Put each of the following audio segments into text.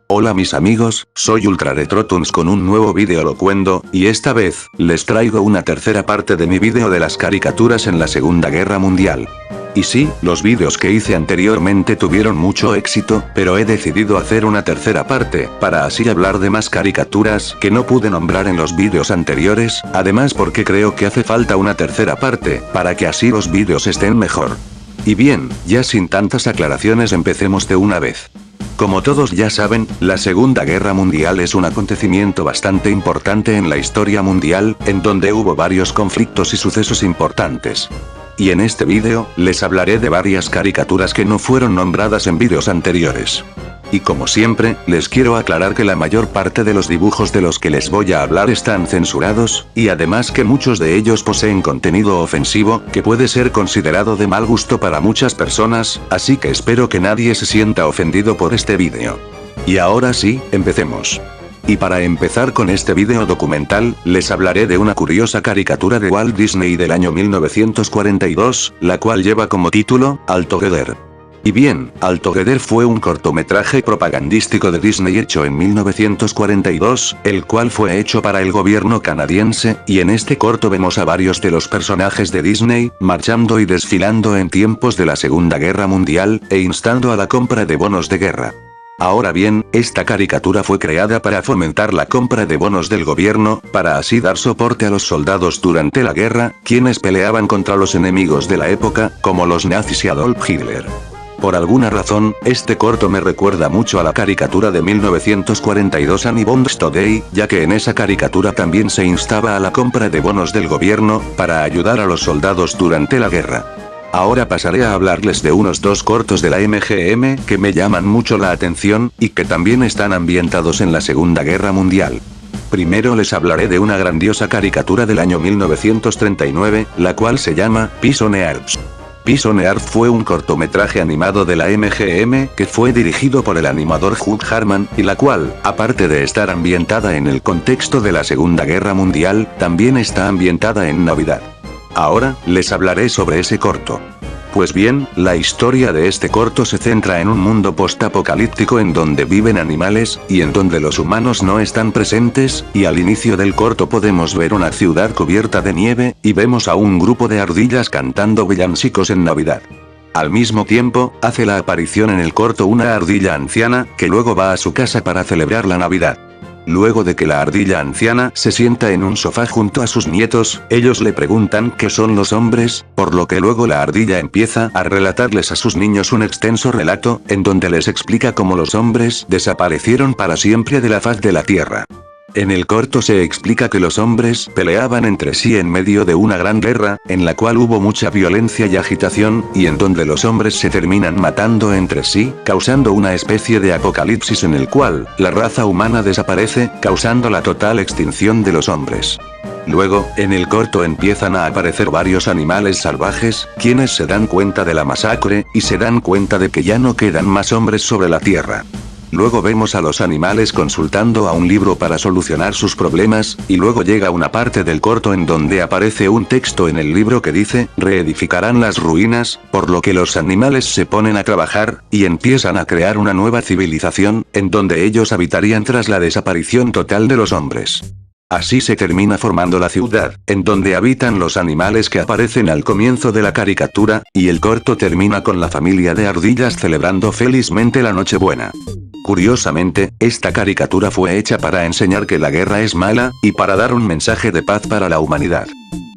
Hola mis amigos, soy Ultra Retrotunes con un nuevo vídeo locuendo, y esta vez, les traigo una tercera parte de mi vídeo de las caricaturas en la Segunda Guerra Mundial. Y sí, los vídeos que hice anteriormente tuvieron mucho éxito, pero he decidido hacer una tercera parte, para así hablar de más caricaturas que no pude nombrar en los vídeos anteriores, además porque creo que hace falta una tercera parte, para que así los vídeos estén mejor. Y bien, ya sin tantas aclaraciones empecemos de una vez. Como todos ya saben, la Segunda Guerra Mundial es un acontecimiento bastante importante en la historia mundial, en donde hubo varios conflictos y sucesos importantes. Y en este vídeo, les hablaré de varias caricaturas que no fueron nombradas en vídeos anteriores. Y como siempre, les quiero aclarar que la mayor parte de los dibujos de los que les voy a hablar están censurados, y además que muchos de ellos poseen contenido ofensivo, que puede ser considerado de mal gusto para muchas personas, así que espero que nadie se sienta ofendido por este vídeo. Y ahora sí, empecemos. Y para empezar con este vídeo documental, les hablaré de una curiosa caricatura de Walt Disney del año 1942, la cual lleva como título, All Together. Y bien, All Together fue un cortometraje propagandístico de Disney hecho en 1942, el cual fue hecho para el gobierno canadiense, y en este corto vemos a varios de los personajes de Disney, marchando y desfilando en tiempos de la Segunda Guerra Mundial, e instando a la compra de bonos de guerra. Ahora bien, esta caricatura fue creada para fomentar la compra de bonos del gobierno, para así dar soporte a los soldados durante la guerra, quienes peleaban contra los enemigos de la época, como los nazis y Adolf Hitler. Por alguna razón, este corto me recuerda mucho a la caricatura de 1942 Annie Bonds Today, ya que en esa caricatura también se instaba a la compra de bonos del gobierno, para ayudar a los soldados durante la guerra. Ahora pasaré a hablarles de unos dos cortos de la MGM que me llaman mucho la atención, y que también están ambientados en la Segunda Guerra Mundial. Primero les hablaré de una grandiosa caricatura del año 1939, la cual se llama Peace on Earth. Peace on Earth fue un cortometraje animado de la MGM que fue dirigido por el animador Hugh Harman, y la cual, aparte de estar ambientada en el contexto de la Segunda Guerra Mundial, también está ambientada en Navidad. Ahora, les hablaré sobre ese corto. Pues bien, la historia de este corto se centra en un mundo postapocalíptico en donde viven animales, y en donde los humanos no están presentes, y al inicio del corto podemos ver una ciudad cubierta de nieve, y vemos a un grupo de ardillas cantando villancicos en Navidad. Al mismo tiempo, hace la aparición en el corto una ardilla anciana, que luego va a su casa para celebrar la Navidad. Luego de que la ardilla anciana se sienta en un sofá junto a sus nietos, ellos le preguntan qué son los hombres, por lo que luego la ardilla empieza a relatarles a sus niños un extenso relato, en donde les explica cómo los hombres desaparecieron para siempre de la faz de la tierra. En el corto se explica que los hombres peleaban entre sí en medio de una gran guerra, en la cual hubo mucha violencia y agitación, y en donde los hombres se terminan matando entre sí, causando una especie de apocalipsis en el cual la raza humana desaparece, causando la total extinción de los hombres. Luego, en el corto empiezan a aparecer varios animales salvajes, quienes se dan cuenta de la masacre, y se dan cuenta de que ya no quedan más hombres sobre la tierra. Luego vemos a los animales consultando a un libro para solucionar sus problemas, y luego llega una parte del corto en donde aparece un texto en el libro que dice, reedificarán las ruinas, por lo que los animales se ponen a trabajar, y empiezan a crear una nueva civilización, en donde ellos habitarían tras la desaparición total de los hombres. Así se termina formando la ciudad, en donde habitan los animales que aparecen al comienzo de la caricatura, y el corto termina con la familia de ardillas celebrando felizmente la Nochebuena. Curiosamente, esta caricatura fue hecha para enseñar que la guerra es mala, y para dar un mensaje de paz para la humanidad.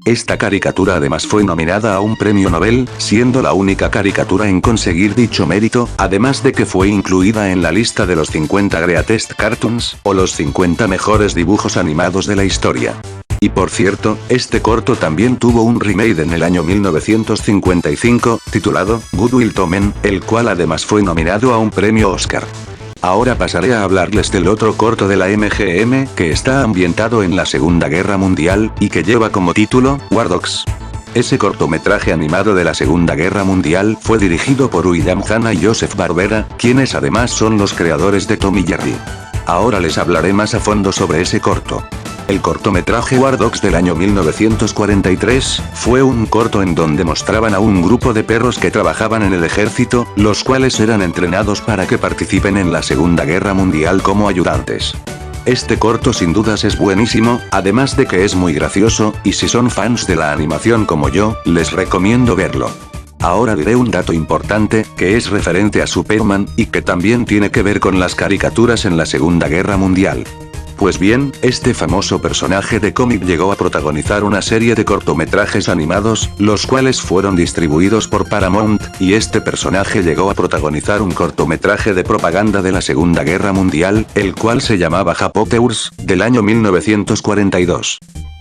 Esta caricatura además fue nominada a un premio Nobel, siendo la única caricatura en conseguir dicho mérito, además de que fue incluida en la lista de los 50 Greatest Cartoons, o los 50 mejores dibujos animados de la historia. Y por cierto, este corto también tuvo un remake en el año 1955, titulado Good Will to Men, el cual además fue nominado a un premio Oscar. Ahora pasaré a hablarles del otro corto de la MGM, que está ambientado en la Segunda Guerra Mundial, y que lleva como título, War Dogs. Ese cortometraje animado de la Segunda Guerra Mundial fue dirigido por William Hanna y Joseph Barbera, quienes además son los creadores de Tom y Jerry. Ahora les hablaré más a fondo sobre ese corto. El cortometraje War Dogs del año 1943, fue un corto en donde mostraban a un grupo de perros que trabajaban en el ejército, los cuales eran entrenados para que participen en la Segunda Guerra Mundial como ayudantes. Este corto sin dudas es buenísimo, además de que es muy gracioso, y si son fans de la animación como yo, les recomiendo verlo. Ahora diré un dato importante, que es referente a Superman, y que también tiene que ver con las caricaturas en la Segunda Guerra Mundial. Pues bien, este famoso personaje de cómic llegó a protagonizar una serie de cortometrajes animados, los cuales fueron distribuidos por Paramount, y este personaje llegó a protagonizar un cortometraje de propaganda de la Segunda Guerra Mundial, el cual se llamaba Japoteurs, del año 1942.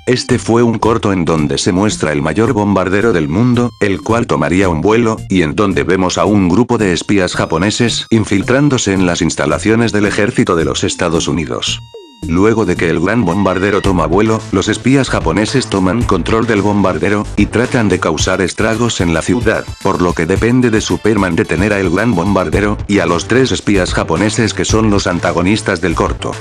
Este fue un corto en donde se muestra el mayor bombardero del mundo, el cual tomaría un vuelo, y en donde vemos a un grupo de espías japoneses infiltrándose en las instalaciones del ejército de los Estados Unidos. Luego de que el gran bombardero toma vuelo, los espías japoneses toman control del bombardero, y tratan de causar estragos en la ciudad, por lo que depende de Superman detener a el gran bombardero, y a los 3 espías japoneses que son los antagonistas del corto.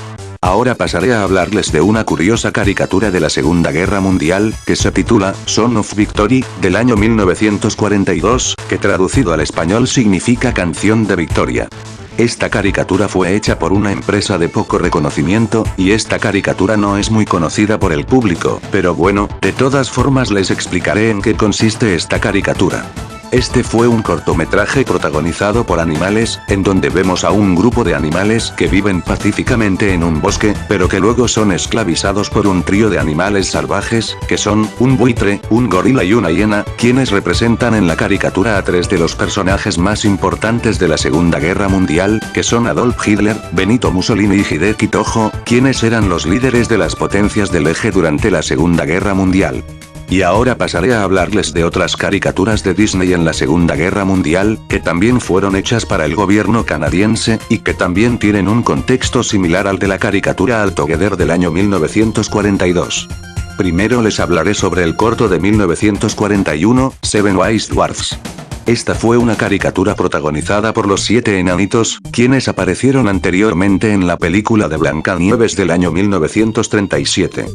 Ahora pasaré a hablarles de una curiosa caricatura de la Segunda Guerra Mundial, que se titula Son of Victory, del año 1942, que traducido al español significa Canción de Victoria. Esta caricatura fue hecha por una empresa de poco reconocimiento, y esta caricatura no es muy conocida por el público, pero bueno, de todas formas les explicaré en qué consiste esta caricatura. Este fue un cortometraje protagonizado por animales, en donde vemos a un grupo de animales que viven pacíficamente en un bosque, pero que luego son esclavizados por un trío de animales salvajes, que son, un buitre, un gorila y una hiena, quienes representan en la caricatura a 3 de los personajes más importantes de la Segunda Guerra Mundial, que son Adolf Hitler, Benito Mussolini y Hideki Tojo, quienes eran los líderes de las potencias del eje durante la Segunda Guerra Mundial. Y ahora pasaré a hablarles de otras caricaturas de Disney en la Segunda Guerra Mundial, que también fueron hechas para el gobierno canadiense, y que también tienen un contexto similar al de la caricatura All Together del año 1942. Primero les hablaré sobre el corto de 1941, Seven Wise Dwarfs. Esta fue una caricatura protagonizada por los 7 enanitos, quienes aparecieron anteriormente en la película de Blancanieves del año 1937.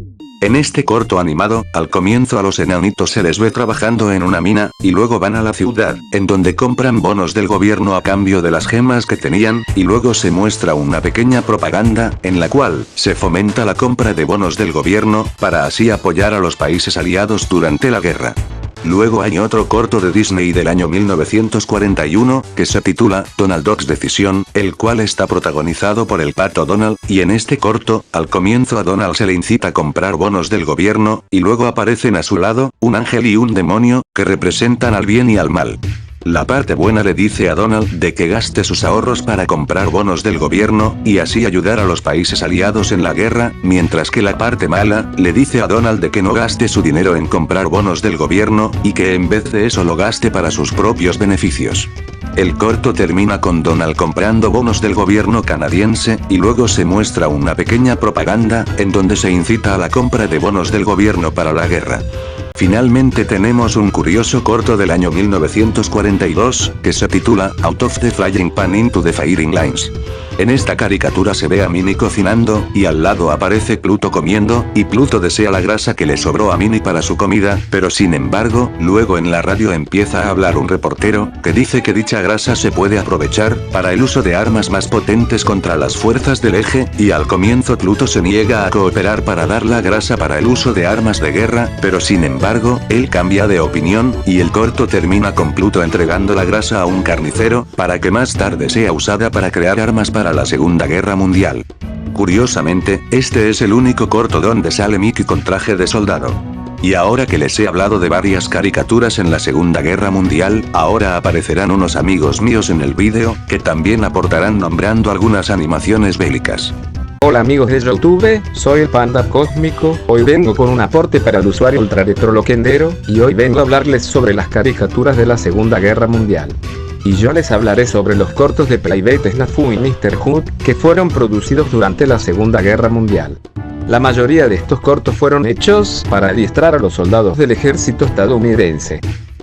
En este corto animado, al comienzo a los enanitos se les ve trabajando en una mina, y luego van a la ciudad, en donde compran bonos del gobierno a cambio de las gemas que tenían, y luego se muestra una pequeña propaganda, en la cual se fomenta la compra de bonos del gobierno, para así apoyar a los países aliados durante la guerra. Luego hay otro corto de Disney del año 1941, que se titula Donald Duck's Decisión, el cual está protagonizado por el pato Donald, y en este corto, al comienzo a Donald se le incita a comprar bonos del gobierno, y luego aparecen a su lado, un ángel y un demonio, que representan al bien y al mal. La parte buena le dice a Donald de que gaste sus ahorros para comprar bonos del gobierno, y así ayudar a los países aliados en la guerra, mientras que la parte mala, le dice a Donald de que no gaste su dinero en comprar bonos del gobierno, y que en vez de eso lo gaste para sus propios beneficios. El corto termina con Donald comprando bonos del gobierno canadiense, y luego se muestra una pequeña propaganda, en donde se incita a la compra de bonos del gobierno para la guerra. Finalmente tenemos un curioso corto del año 1942, que se titula Out of the Frying Pan into the Firing Lines. En esta caricatura se ve a Minnie cocinando, y al lado aparece Pluto comiendo, y Pluto desea la grasa que le sobró a Minnie para su comida, pero sin embargo, luego en la radio empieza a hablar un reportero, que dice que dicha grasa se puede aprovechar, para el uso de armas más potentes contra las fuerzas del eje, y al comienzo Pluto se niega a cooperar para dar la grasa para el uso de armas de guerra, pero sin embargo, él cambia de opinión, y el corto termina con Pluto entregando la grasa a un carnicero, para que más tarde sea usada para crear armas para la Segunda Guerra Mundial. Curiosamente, este es el único corto donde sale Mickey con traje de soldado. Y ahora que les he hablado de varias caricaturas en la Segunda Guerra Mundial, ahora aparecerán unos amigos míos en el vídeo, que también aportarán nombrando algunas animaciones bélicas. Hola amigos de YouTube, soy el Panda Cósmico, hoy vengo con un aporte para el usuario Ultra Retro Loquendero, y hoy vengo a hablarles sobre las caricaturas de la Segunda Guerra Mundial. Y yo les hablaré sobre los cortos de Playbate Snafu y Mr. Hood, que fueron producidos durante la Segunda Guerra Mundial. La mayoría de estos cortos fueron hechos para adiestrar a los soldados del ejército estadounidense.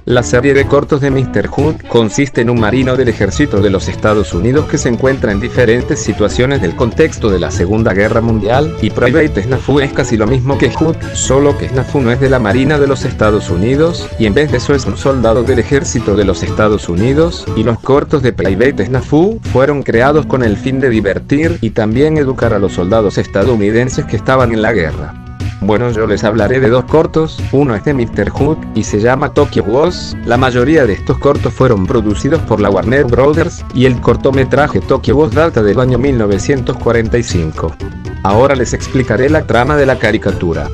La serie de cortos de Mr. Hood consiste en un marino del ejército de los Estados Unidos que se encuentra en diferentes situaciones del contexto de la Segunda Guerra Mundial, y Private Snafu es casi lo mismo que Hood, solo que Snafu no es de la Marina de los Estados Unidos, y en vez de eso es un soldado del ejército de los Estados Unidos, y los cortos de Private Snafu fueron creados con el fin de divertir y también educar a los soldados estadounidenses que estaban en la guerra. Bueno, yo les hablaré de dos cortos, uno es de Mr. Hood, y se llama Tokyo Wars. La mayoría de estos cortos fueron producidos por la Warner Brothers, y el cortometraje Tokyo Wars data del año 1945. Ahora les explicaré la trama de la caricatura.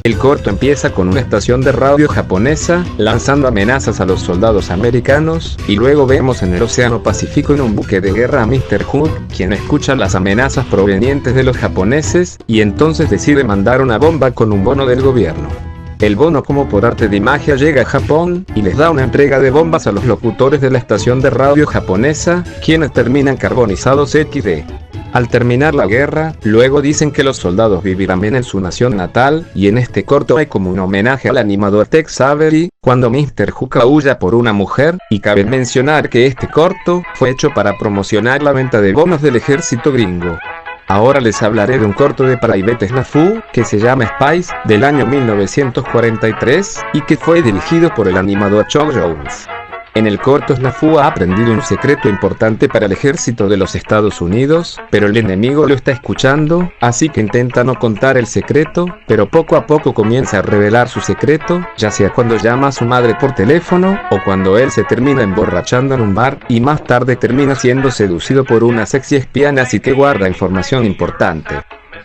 El corto empieza con una estación de radio japonesa, lanzando amenazas a los soldados americanos, y luego vemos en el Océano Pacífico en un buque de guerra a Mr. Hood, quien escucha las amenazas provenientes de los japoneses, y entonces decide mandar una bomba con un bono del gobierno. El bono, como por arte de magia, llega a Japón, y les da una entrega de bombas a los locutores de la estación de radio japonesa, quienes terminan carbonizados XD. Al terminar la guerra, luego dicen que los soldados vivirán bien en su nación natal, y en este corto hay como un homenaje al animador Tex Avery, cuando Mr. Hook aúlla por una mujer, y cabe mencionar que este corto fue hecho para promocionar la venta de bonos del ejército gringo. Ahora les hablaré de un corto de Private Snafu, que se llama Spice, del año 1943, y que fue dirigido por el animador Chuck Jones. En el corto, Snafu ha aprendido un secreto importante para el ejército de los Estados Unidos, pero el enemigo lo está escuchando, así que intenta no contar el secreto, pero poco a poco comienza a revelar su secreto, ya sea cuando llama a su madre por teléfono, o cuando él se termina emborrachando en un bar, y más tarde termina siendo seducido por una sexy espiana, así que guarda información importante.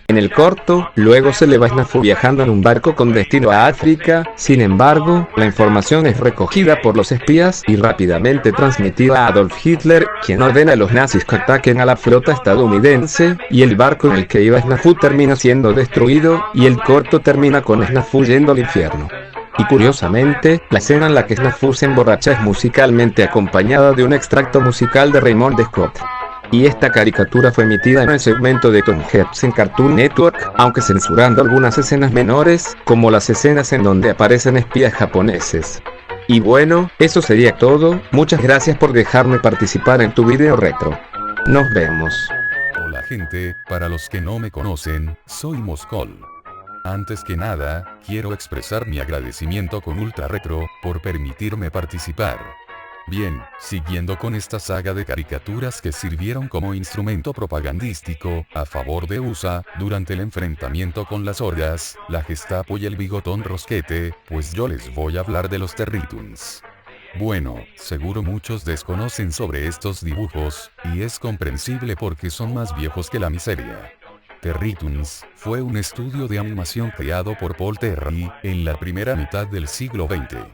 En el corto, luego se le va Snafu viajando en un barco con destino a África. Sin embargo, la información es recogida por los espías y rápidamente transmitida a Adolf Hitler, quien ordena a los nazis que ataquen a la flota estadounidense, y el barco en el que iba Snafu termina siendo destruido, y el corto termina con Snafu yendo al infierno. Y curiosamente, la escena en la que Snafu se emborracha es musicalmente acompañada de un extracto musical de Raymond Scott. Y esta caricatura fue emitida en el segmento de Tom Hanks en Cartoon Network, aunque censurando algunas escenas menores, como las escenas en donde aparecen espías japoneses. Y bueno, eso sería todo. Muchas gracias por dejarme participar en tu video retro. Nos vemos. Hola gente, para los que no me conocen, soy Moscol. Antes que nada, quiero expresar mi agradecimiento con Ultra Retro por permitirme participar. Bien, siguiendo con esta saga de caricaturas que sirvieron como instrumento propagandístico a favor de USA durante el enfrentamiento con las hordas, la Gestapo y el bigotón Rosquete, pues yo les voy a hablar de los Territoons. Bueno, seguro muchos desconocen sobre estos dibujos, y es comprensible porque son más viejos que la miseria. Territoons fue un estudio de animación creado por Paul Terry en la primera mitad del siglo XX.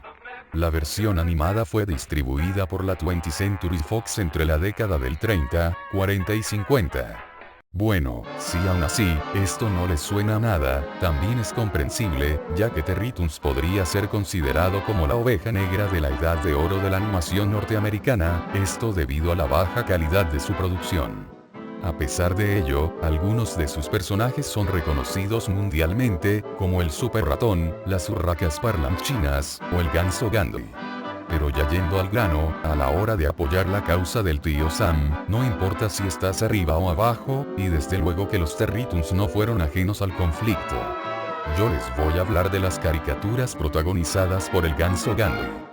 La versión animada fue distribuida por la 20th Century Fox entre la década del 30, 40 y 50. Bueno, si aún así, esto no les suena a nada, también es comprensible, ya que Territoons podría ser considerado como la oveja negra de la edad de oro de la animación norteamericana, esto debido a la baja calidad de su producción. A pesar de ello, algunos de sus personajes son reconocidos mundialmente, como el Super Ratón, las urracas parlanchinas, o el ganso Gandhi. Pero ya yendo al grano, a la hora de apoyar la causa del tío Sam, no importa si estás arriba o abajo, y desde luego que los Territoons no fueron ajenos al conflicto. Yo les voy a hablar de las caricaturas protagonizadas por el ganso Gandhi.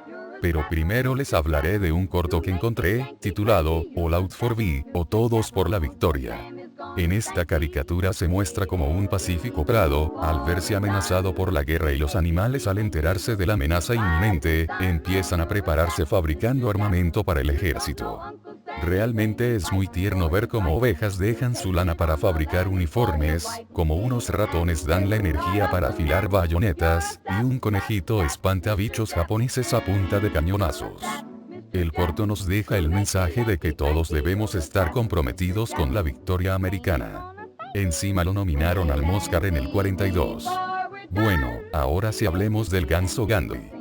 Pero primero les hablaré de un corto que encontré, titulado All Out for V, o Todos por la Victoria. En esta caricatura se muestra como un pacífico prado, al verse amenazado por la guerra y los animales al enterarse de la amenaza inminente, empiezan a prepararse fabricando armamento para el ejército. Realmente es muy tierno ver cómo ovejas dejan su lana para fabricar uniformes, como unos ratones dan la energía para afilar bayonetas, y un conejito espanta a bichos japoneses a punta de cañonazos. El corto nos deja el mensaje de que todos debemos estar comprometidos con la victoria americana. Encima lo nominaron al Oscar en el 42. Bueno, ahora sí hablemos del ganso Gandhi.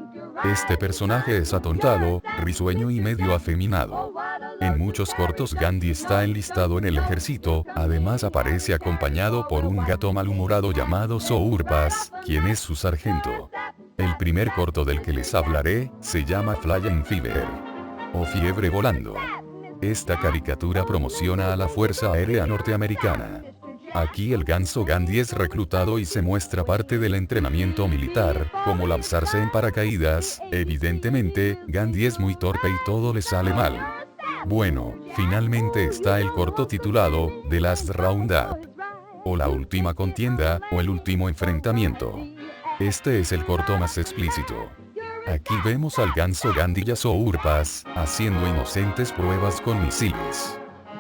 Este personaje es atontado, risueño y medio afeminado. En muchos cortos Gandhi está enlistado en el ejército, además aparece acompañado por un gato malhumorado llamado Sourpas, quien es su sargento. El primer corto del que les hablaré, se llama Flying Fever. O Fiebre Volando. Esta caricatura promociona a la Fuerza Aérea Norteamericana. Aquí el ganso Gandhi es reclutado y se muestra parte del entrenamiento militar, como lanzarse en paracaídas. Evidentemente, Gandhi es muy torpe y todo le sale mal. Bueno, finalmente está el corto titulado The Last Roundup. O la última contienda, o el último enfrentamiento. Este es el corto más explícito. Aquí vemos al ganso Gandhi y a Sourpas, haciendo inocentes pruebas con misiles.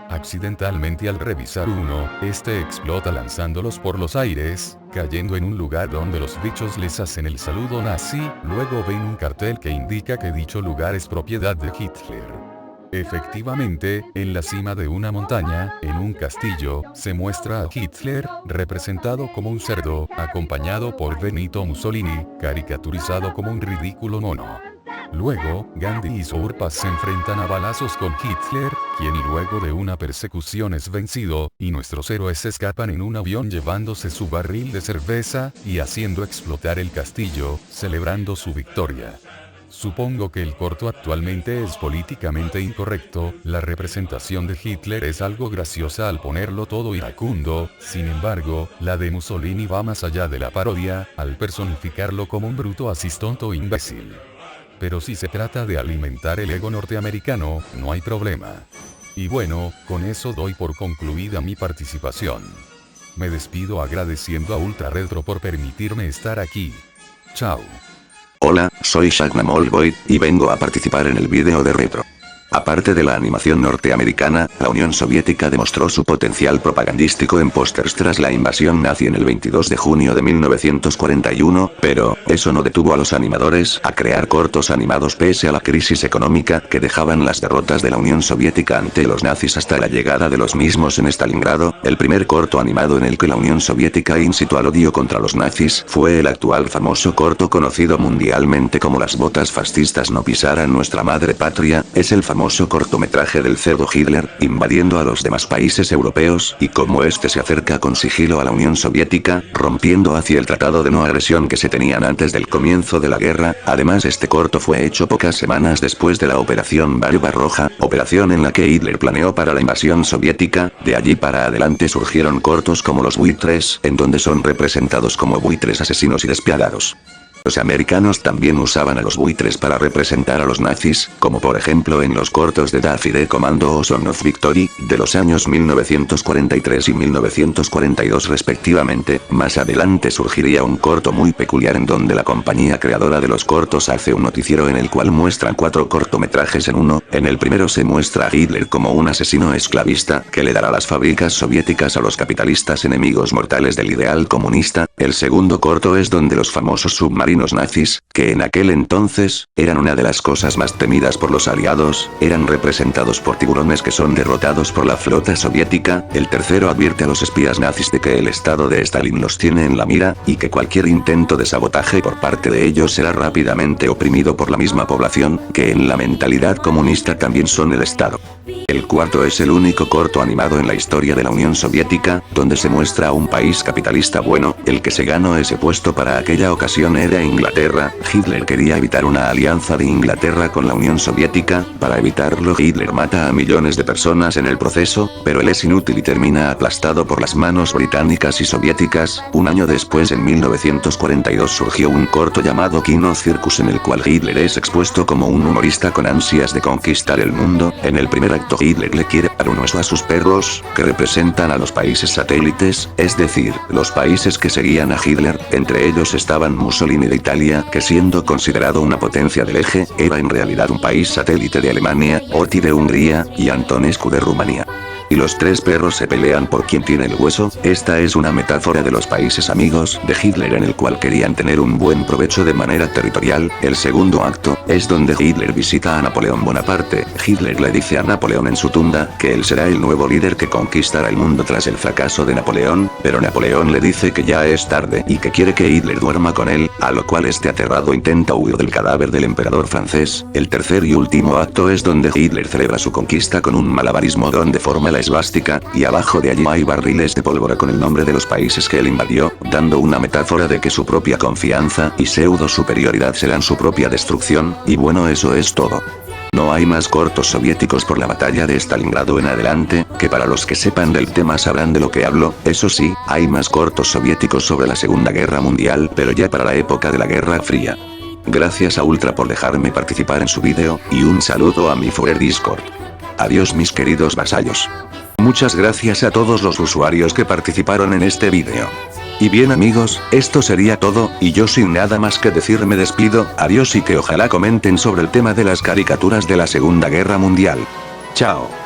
Accidentalmente al revisar uno, este explota lanzándolos por los aires, cayendo en un lugar donde los bichos les hacen el saludo nazi. Luego ven un cartel que indica que dicho lugar es propiedad de Hitler. Efectivamente, en la cima de una montaña, en un castillo, se muestra a Hitler, representado como un cerdo, acompañado por Benito Mussolini, caricaturizado como un ridículo mono. Luego, Gandhi y Sourpas se enfrentan a balazos con Hitler, quien luego de una persecución es vencido, y nuestros héroes escapan en un avión llevándose su barril de cerveza, y haciendo explotar el castillo, celebrando su victoria. Supongo que el corto actualmente es políticamente incorrecto, la representación de Hitler es algo graciosa al ponerlo todo iracundo, sin embargo, la de Mussolini va más allá de la parodia, al personificarlo como un bruto asistonto imbécil. Pero si se trata de alimentar el ego norteamericano, no hay problema. Y bueno, con eso doy por concluida mi participación. Me despido agradeciendo a Ultra Retro por permitirme estar aquí. Chao. Hola, soy Shagnamolboy, y vengo a participar en el vídeo de Retro. Aparte de la animación norteamericana, la Unión Soviética demostró su potencial propagandístico en pósters tras la invasión nazi en el 22 de junio de 1941, pero, eso no detuvo a los animadores a crear cortos animados pese a la crisis económica que dejaban las derrotas de la Unión Soviética ante los nazis hasta la llegada de los mismos en Stalingrado. El primer corto animado en el que la Unión Soviética incitó al odio contra los nazis fue el actual famoso corto conocido mundialmente como Las botas fascistas no pisaran nuestra madre patria. Es el famoso cortometraje del cerdo Hitler, invadiendo a los demás países europeos, y cómo este se acerca con sigilo a la Unión Soviética, rompiendo hacia el tratado de no agresión que se tenían antes del comienzo de la guerra. Además, este corto fue hecho pocas semanas después de la Operación Barbarroja, operación en la que Hitler planeó para la invasión soviética. De allí para adelante surgieron cortos como Los buitres, en donde son representados como buitres asesinos y despiadados. Los americanos también usaban a los buitres para representar a los nazis, como por ejemplo en los cortos de Daffy the Commando o Son of Victory, de los años 1943 y 1942 respectivamente. Más adelante surgiría un corto muy peculiar en donde la compañía creadora de los cortos hace un noticiero en el cual muestran 4 cortometrajes en uno. En el primero se muestra a Hitler como un asesino esclavista, que le dará las fábricas soviéticas a los capitalistas enemigos mortales del ideal comunista. El segundo corto es donde los famosos submarinos nazis, que en aquel entonces, eran una de las cosas más temidas por los aliados, eran representados por tiburones que son derrotados por la flota soviética. El tercero advierte a los espías nazis de que el estado de Stalin los tiene en la mira, y que cualquier intento de sabotaje por parte de ellos será rápidamente oprimido por la misma población, que en la mentalidad comunista también son el estado. El cuarto es el único corto animado en la historia de la Unión Soviética, donde se muestra a un país capitalista bueno. El que se ganó ese puesto para aquella ocasión era Inglaterra. Hitler quería evitar una alianza de Inglaterra con la Unión Soviética. Para evitarlo, Hitler mata a millones de personas en el proceso, pero él es inútil y termina aplastado por las manos británicas y soviéticas. Un año después, en 1942, surgió un corto llamado Kino Circus, en el cual Hitler es expuesto como un humorista con ansias de conquistar el mundo. En el primer acto, Hitler le quiere dar un hueso a sus perros, que representan a los países satélites, es decir, los países que seguían a Hitler. Entre ellos estaban Mussolini de Italia, que siendo considerado una potencia del eje, era en realidad un país satélite de Alemania, Oti de Hungría, y Antonescu de Rumanía. Y los 3 perros se pelean por quién tiene el hueso. Esta es una metáfora de los países amigos de Hitler en el cual querían tener un buen provecho de manera territorial. El segundo acto es donde Hitler visita a Napoleón Bonaparte. Hitler le dice a Napoleón en su tumba que él será el nuevo líder que conquistará el mundo tras el fracaso de Napoleón, pero Napoleón le dice que ya es tarde y que quiere que Hitler duerma con él, a lo cual este aterrado intenta huir del cadáver del emperador francés. El tercer y último acto es donde Hitler celebra su conquista con un malabarismo donde forma la esvástica, y abajo de allí hay barriles de pólvora con el nombre de los países que él invadió, dando una metáfora de que su propia confianza y pseudo superioridad serán su propia destrucción, y bueno, eso es todo. No hay más cortos soviéticos por la batalla de Stalingrado en adelante, que para los que sepan del tema sabrán de lo que hablo. Eso sí, hay más cortos soviéticos sobre la Segunda Guerra Mundial, pero ya para la época de la Guerra Fría. Gracias a Ultra por dejarme participar en su vídeo, y un saludo a mi Forer Discord. Adiós mis queridos vasallos. Muchas gracias a todos los usuarios que participaron en este vídeo. Y bien amigos, esto sería todo, y yo sin nada más que decir me despido, adiós y que ojalá comenten sobre el tema de las caricaturas de la Segunda Guerra Mundial. Chao.